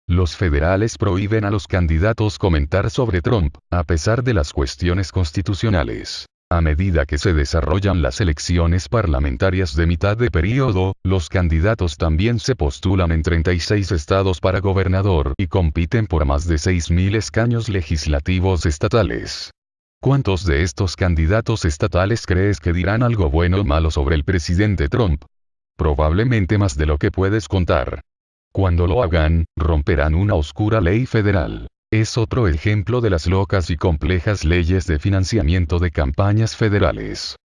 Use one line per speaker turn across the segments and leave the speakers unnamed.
Los federales prohíben a los candidatos comentar sobre Trump, a pesar de las cuestiones constitucionales. A medida que se desarrollan las elecciones parlamentarias de mitad de periodo, los candidatos también se postulan en 36 estados para gobernador y compiten por más de 6.000 escaños legislativos estatales. ¿Cuántos de estos candidatos estatales crees que dirán algo bueno o malo sobre el presidente Trump? Probablemente más de lo que puedes contar. Cuando lo hagan, romperán una oscura ley federal. Es otro ejemplo de las locas y complejas leyes de financiamiento de campañas federales.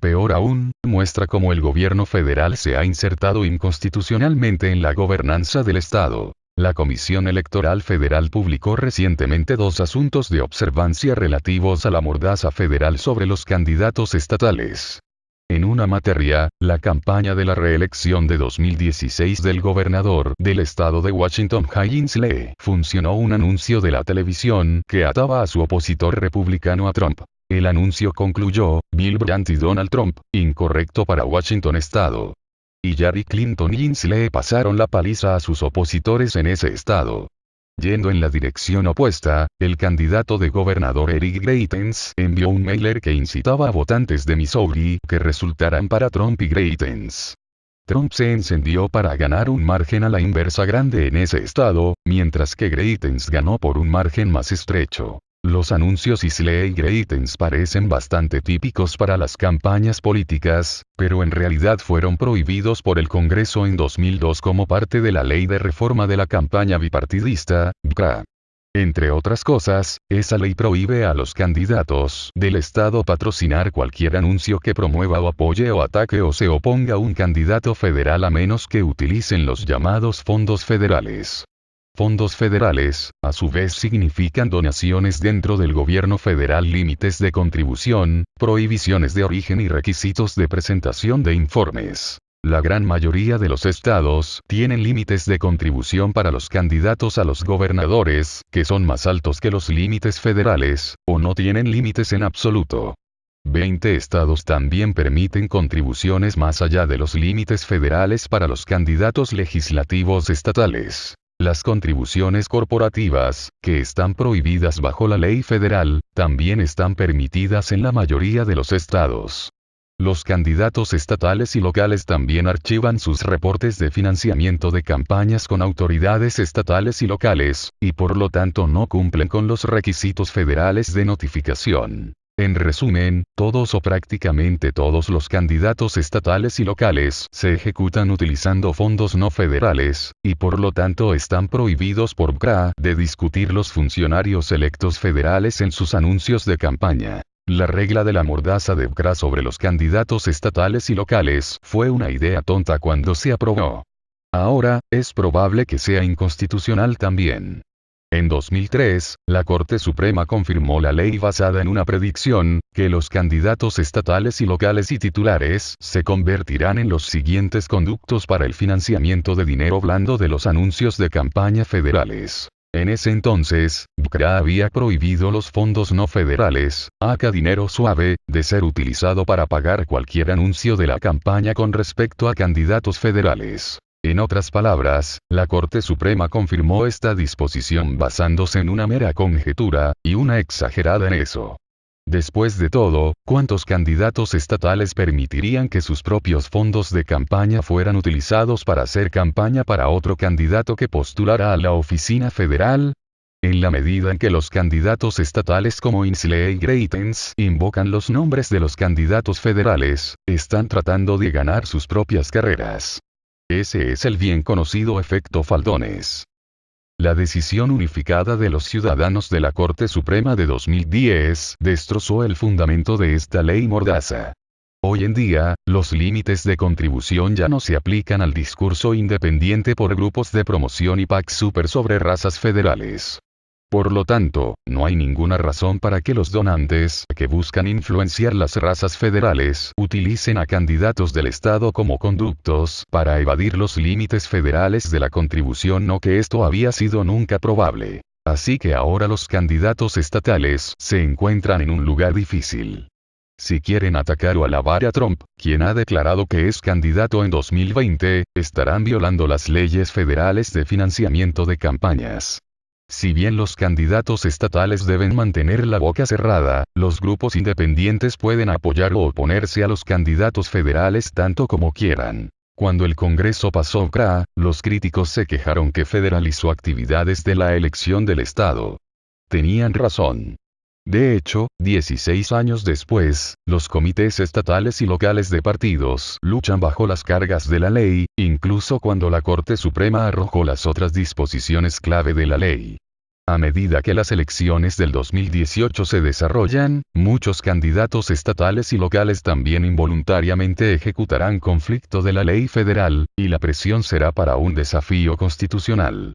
Peor aún, muestra cómo el gobierno federal se ha insertado inconstitucionalmente en la gobernanza del Estado. La Comisión Electoral Federal publicó recientemente 2 asuntos de observancia relativos a la mordaza federal sobre los candidatos estatales. En una materia, la campaña de la reelección de 2016 del gobernador del estado de Washington Jay Inslee funcionó un anuncio de la televisión que ataba a su opositor republicano a Trump. El anuncio concluyó, Bill Brandt y Donald Trump, incorrecto para Washington estado. Y Hillary Clinton y Inslee pasaron la paliza a sus opositores en ese estado. Yendo en la dirección opuesta, el candidato de gobernador Eric Greitens envió un mailer que incitaba a votantes de Missouri que resultaran para Trump y Greitens. Trump se encendió para ganar un margen a la inversa grande en ese estado, mientras que Greitens ganó por un margen más estrecho. Los anuncios Inslee y Greitens parecen bastante típicos para las campañas políticas, pero en realidad fueron prohibidos por el Congreso en 2002 como parte de la Ley de Reforma de la Campaña Bipartidista, BCA. Entre otras cosas, esa ley prohíbe a los candidatos del Estado patrocinar cualquier anuncio que promueva o apoye o ataque o se oponga a un candidato federal a menos que utilicen los llamados fondos federales. Fondos federales, a su vez significan donaciones dentro del gobierno federal, límites de contribución, prohibiciones de origen y requisitos de presentación de informes. La gran mayoría de los estados tienen límites de contribución para los candidatos a los gobernadores, que son más altos que los límites federales, o no tienen límites en absoluto. 20 estados también permiten contribuciones más allá de los límites federales para los candidatos legislativos estatales. Las contribuciones corporativas, que están prohibidas bajo la ley federal, también están permitidas en la mayoría de los estados. Los candidatos estatales y locales también archivan sus reportes de financiamiento de campañas con autoridades estatales y locales, y por lo tanto no cumplen con los requisitos federales de notificación. En resumen, todos o prácticamente todos los candidatos estatales y locales se ejecutan utilizando fondos no federales, y por lo tanto están prohibidos por BCA de discutir los funcionarios electos federales en sus anuncios de campaña. La regla de la mordaza de BCA sobre los candidatos estatales y locales fue una idea tonta cuando se aprobó. Ahora, es probable que sea inconstitucional también. En 2003, la Corte Suprema confirmó la ley basada en una predicción, que los candidatos estatales y locales y titulares se convertirán en los siguientes conductos para el financiamiento de dinero blando de los anuncios de campaña federales. En ese entonces, BCA había prohibido los fondos no federales, aka dinero suave, de ser utilizado para pagar cualquier anuncio de la campaña con respecto a candidatos federales. En otras palabras, la Corte Suprema confirmó esta disposición basándose en una mera conjetura, y una exagerada en eso. Después de todo, ¿cuántos candidatos estatales permitirían que sus propios fondos de campaña fueran utilizados para hacer campaña para otro candidato que postulara a la oficina federal? En la medida en que los candidatos estatales como Inslee y Greitens invocan los nombres de los candidatos federales, están tratando de ganar sus propias carreras. Ese es el bien conocido efecto faldones. La decisión unificada de los ciudadanos de la Corte Suprema de 2010 destrozó el fundamento de esta ley mordaza. Hoy en día, los límites de contribución ya no se aplican al discurso independiente por grupos de promoción y PAC super sobre razas federales. Por lo tanto, no hay ninguna razón para que los donantes que buscan influenciar las razas federales utilicen a candidatos del Estado como conductos para evadir los límites federales de la contribución, o que esto había sido nunca probable. Así que ahora los candidatos estatales se encuentran en un lugar difícil. Si quieren atacar o alabar a Trump, quien ha declarado que es candidato en 2020, estarán violando las leyes federales de financiamiento de campañas. Si bien los candidatos estatales deben mantener la boca cerrada, los grupos independientes pueden apoyar o oponerse a los candidatos federales tanto como quieran. Cuando el Congreso pasó CRA, los críticos se quejaron que federalizó actividades de la elección del Estado. Tenían razón. De hecho, 16 años después, los comités estatales y locales de partidos luchan bajo las cargas de la ley, incluso cuando la Corte Suprema arrojó las otras disposiciones clave de la ley. A medida que las elecciones del 2018 se desarrollan, muchos candidatos estatales y locales también involuntariamente ejecutarán conflicto de la ley federal, y la presión será para un desafío constitucional.